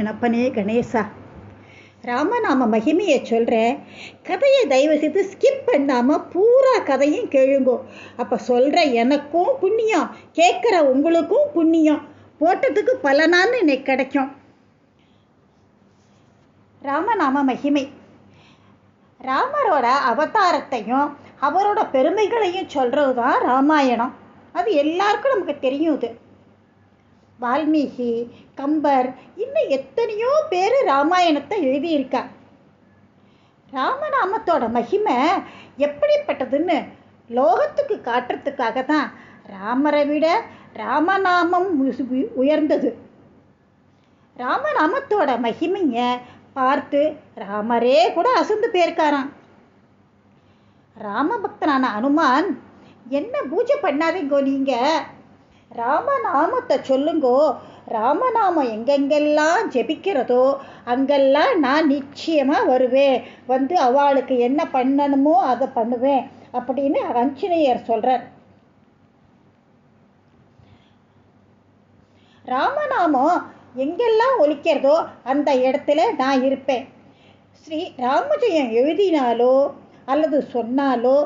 எனப்பனே கணேசா, ராமநாம மகிமையை சொல்கிறேன். கதையை தயவு செய்து ஸ்கிப் பண்ணாமல் பூரா கதையும் கேளுங்கோ. அப்போ சொல்கிற எனக்கும் புண்ணியம், கேட்குற உங்களுக்கும் புண்ணியம், போட்டதுக்கு பலனான்னு இன்னைக்கு கிடைக்கும். ராமநாம மகிமை. ராமரோட அவதாரத்தையும் அவரோட பெருமைகளையும் சொல்கிறது தான் ராமாயணம். அது எல்லாருக்கும் நமக்கு தெரியும். இது வால்மீகி, கம்பர், இன்னும் எத்தனையோ பேர் ராமாயணத்தை எழுதியிருக்கா. ராமநாமத்தோட மகிமை எப்படிப்பட்டதுன்னு லோகத்துக்கு காட்டுறதுக்காக தான் ராமரை விட ராமநாமம் உயர்ந்தது. ராமநாமத்தோட மகிமையை பார்த்து ராமரே கூட அசந்து போயிருக்காராம். ராமபக்தனான அனுமான், என்ன பூஜை பண்ணாதீங்கோ, நீங்கள் ராமநாமத்தை சொல்லுங்கோ, ராமநாமம் எங்கெங்கெல்லாம் ஜெபிக்கிறதோ அங்கெல்லாம் நான் நிச்சயமாக வருவேன், வந்து அவளுக்கு என்ன பண்ணணுமோ அதை பண்ணுவேன் அப்படின்னு ஆஞ்சநேயர் சொல்கிறார். ராமநாமம் எங்கெல்லாம் ஒலிக்கிறதோ அந்த இடத்துல நான் இருப்பேன். ஸ்ரீ ராமஜெயம் எழுதினாலோ அல்லது சொன்னாலோ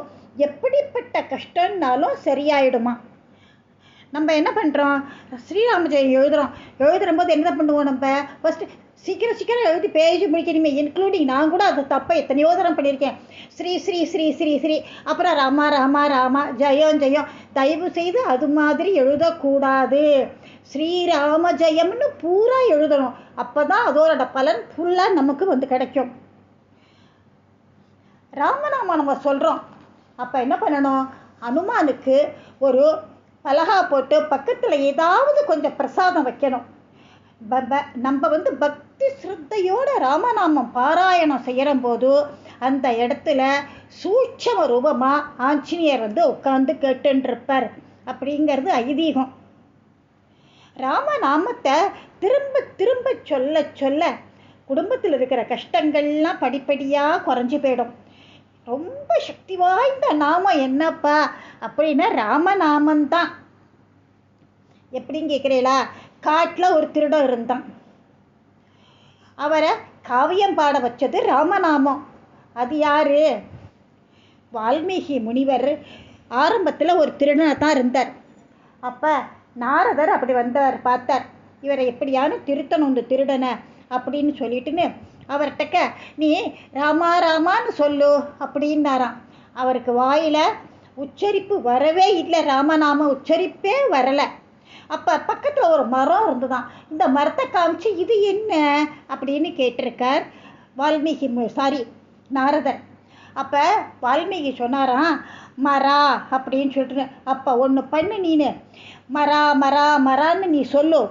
எப்படிப்பட்ட கஷ்டம்னாலும் சரியாயிடுமா. நம்ம என்ன பண்ணுறோம், ஸ்ரீராமஜெயம் எழுதுறம்போது என்ன பண்ணுவோம், நம்ம ஃபஸ்ட்டு சீக்கிரம் எழுதி பேஜ் முடிக்கணுமே, இன்க்ளூடிங் நான் கூட அது தப்பை எத்தனையோ தரம் பண்ணியிருக்கேன். ஸ்ரீ ஸ்ரீ ஸ்ரீ ஸ்ரீ ஸ்ரீ அப்புறம் ராமா ராமா ராமா ஜெயம் ஜெயம். தயவு செய்து அது மாதிரி எழுதக்கூடாது. ஸ்ரீராம ஜெயம்னு பூரா எழுதணும். அப்போ தான் அதோட பலன் ஃபுல்லாக நமக்கு வந்து கிடைக்கும். ராமநாம நம்ம சொல்கிறோம். அப்போ என்ன பண்ணணும், அனுமானுக்கு ஒரு பலகா போட்டு பக்கத்தில் ஏதாவது கொஞ்சம் பிரசாதம் வைக்கணும். நம்ம வந்து பக்தி ஸ்ரத்தையோட ராமநாமம் பாராயணம் செய்கிற போது அந்த இடத்துல சூட்சம ரூபமாக ஆஞ்சநேயர் வந்து உட்காந்து கேட்டுருப்பார் அப்படிங்கிறது ஐதீகம். ராமநாமத்தை திரும்ப திரும்ப சொல்ல சொல்ல குடும்பத்தில் இருக்கிற கஷ்டங்கள்லாம் படிப்படியாக குறைஞ்சி போயிடும். ரொம்ப சக்தி வாய்ந்த நாமம் என்னப்பா அப்படின்னா ராமநாமந்தான். எப்படின்னு கேட்குறீங்களா, காட்டில் ஒரு திருடன் இருந்தான். அவரை காவியம் பாட வச்சது ராமநாமம். அது யாரு, வால்மீகி முனிவர் ஆரம்பத்தில் ஒரு திருடனை தான் இருந்தார். அப்போ நாரதர் அப்படி வந்தவர் பார்த்தார், இவரை எப்படியானு திருத்தணும் இந்த திருடனை அப்படின்னு சொல்லிட்டுன்னு அவர்கிட்ட நீ ராமா ராமான்னு சொல்லு அப்படின்னாராம். அவருக்கு வாயில் உச்சரிப்பு வரவே இல்லை, ராமநாம உச்சரிப்பே வரலை. அப்போ பக்கத்தில் ஒரு மரம் இருந்துதான். இந்த மரத்தை காமிச்சு இது என்ன அப்படின்னு கேட்டிருக்கார் நாரதர். அப்போ வால்மீகி சொன்னாராம், மரா அப்படின்னு சொல்லிட்டு. அப்போ ஒன்று பண்ணு, நீனு மரா மரா மரான்னு நீ சொல்லு,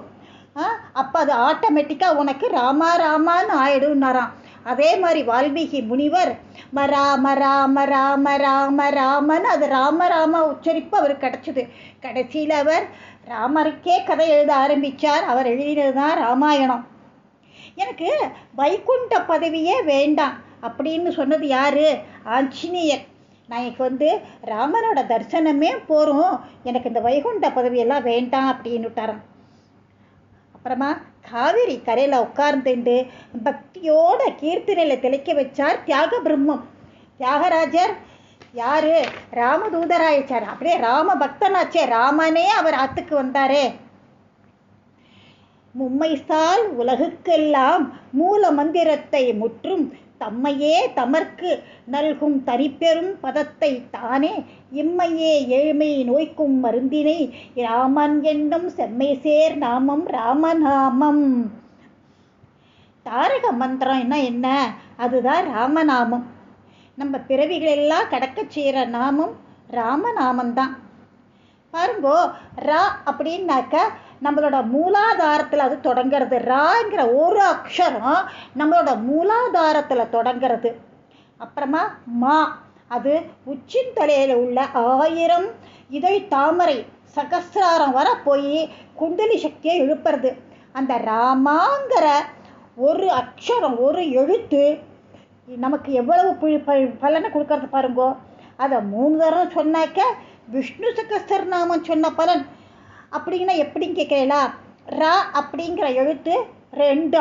அப்போ அது ஆட்டோமேட்டிக்காக உனக்கு ராமா ராமான்னு ஆயிடும்னாராம். அதே மாதிரி வால்மீகி முனிவர் மரா மரா மராம ராம ராமன்னு அது ராம ராம உச்சரிப்பு அவருக்கு கிடச்சிது. கடைசியில் அவர் ராமருக்கே கதை எழுத ஆரம்பித்தார். அவர் எழுதினது தான் ராமாயணம். எனக்கு வைகுண்ட பதவியே வேண்டாம் அப்படின்னு சொன்னது யார், ஆஞ்சநேயர். நான் எனக்கு வந்து ராமனோட தரிசனமே போகிறோம், எனக்கு இந்த வைகுண்ட பதவியெல்லாம் வேண்டாம் அப்படின்னு விட்டாராம். அப்புறமா காவிரி கரையில் உட்கார்ந்துட்டு பக்தியோட கீர்த்தனையில் திளைக்க வச்சார் தியாக பிரம்மம். தியாகராஜர் யாரு, ராமதூதராயிச்சார். அப்படியே ராம பக்தனாச்சே, ராமனே அவர் ஆத்துக்கு வந்தாரே. மும்மைசால் உலகுக்கெல்லாம் மூல மந்திரத்தை முற்றும் தம்மையே தமர்க்கு நல்கும் தனிப்பெரும் பதத்தை தானே இம்மையே ஏழ்மை நோய்க்கும் மருந்தினை ராமன் என்னும் செம்மை சேர் நாமம் ராமநாமம். தாரக மந்திரம் என்ன, அதுதான் ராமநாமம். நம்ம பிறவிகளெல்லாம் கடக்க செய்கிற நாமம் ராமநாமந்தான். பாருங்கோ, ரா அப்படின்னாக்க நம்மளோட மூலாதாரத்தில் அது தொடங்கிறது. ராங்கிற ஒரு அக்ஷரம் நம்மளோட மூலாதாரத்தில் தொடங்கிறது. அப்புறமா மா, அது உச்சின் தலையில் உள்ள 1000 இதழ் தாமரை சகசிராரம் வர போய் குண்டலி சக்தியை எழுப்புறது. அந்த ராமாங்கிற ஒரு அக்ஷரம், ஒரு எழுத்து நமக்கு எவ்வளவு பலனை கொடுக்கறது பாருங்கோ. அதை 3 தரம் சொன்னாக்க விஷ்ணு சகஸ்ரநாமம் சொன்ன பலன். அப்படின்னா எப்படின்னு கேட்கலாம், ரா அப்படிங்கிற எழுத்து 2